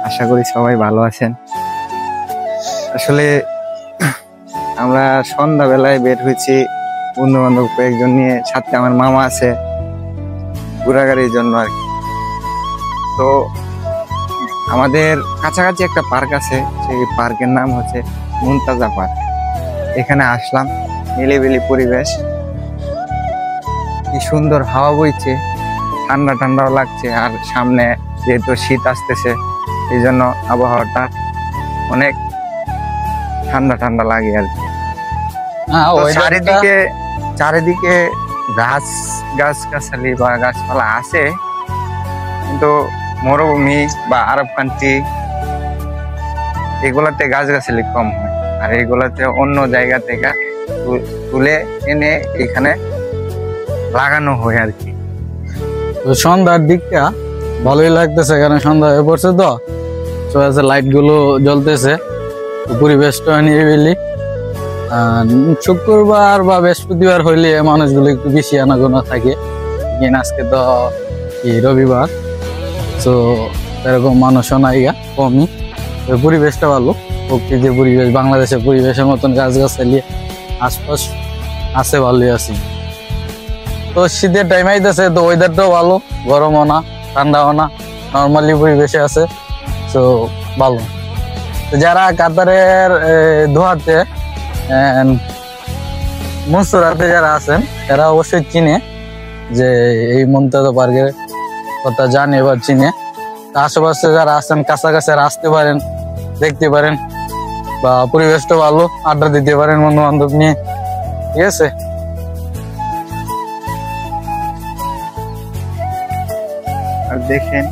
আশা করি সবাই ভালো আছেন। আসলে আমরা সন্ধ্যাবেলায় বের হয়েছি বন্ধু বান্ধব কয়েকজন নিয়ে, সাথে আমার মামা আছে, ঘোরাঘুরির জন্য আর কি। তো আমাদের কাছাকাছি একটা পার্ক আছে, সেই পার্কের নাম হচ্ছে মুনতাজা পার্ক। এখানে আসলাম, নিরিবিলি পরিবেশ, কি সুন্দর হাওয়া বইছে, ঠান্ডা ঠান্ডাও লাগছে। আর সামনে যেহেতু শীত আসতেছে, এই জন্য আবহাওয়াটা অনেক ঠান্ডা ঠান্ডা লাগে আর কি। চারিদিকে গাছ গাছালি বা গাছপালা আছে, কিন্তু মরুভূমি বা আরব কান্ট্রি এগুলাতে গাছগাছালি কম হয়, আর এগুলাতে অন্য জায়গা থেকে তুলে এনে এখানে লাগানো হয় আর কি। তো সন্ধ্যার দিকটা ভালোই লাগতেছে, কারণ সন্ধ্যা হয়ে পড়ছে তো লাইট গুলো জ্বলতেছে, পরিবেশটা নিরিবিলি। শুক্রবার বা বৃহস্পতিবার হইলে মানুষগুলো একটু বেশি আনাগোনা থাকে, আজকে তো রবিবার, তো এরকম মানুষও নাই কমই। পরিবেশটা ভালো, প্রকৃতির পরিবেশ, বাংলাদেশের পরিবেশের মতন গাছগাছালি আশপাশ আছে, ভালোই আছে। তো শীতের টাইম আইতেছে, তো ওয়েদারটাও ভালো, গরমও না ঠান্ডাও না, নর্মালি পরিবেশে আছে, তো ভালো। যারা কাতারের দোহাতে মনসুরাতে যারা আছেন, তারা অবশ্যই চিনে যে এই মুনতাজা পার্কের কথা জানে বা চিনে। আশেপাশে যারা আছেন কাছাকাছি আসতে পারেন, দেখতে পারেন, বা পরিবেশটা ভালো, আড্ডা দিতে পারেন বন্ধু বান্ধব নিয়ে, ঠিক আছে। আর দেখেন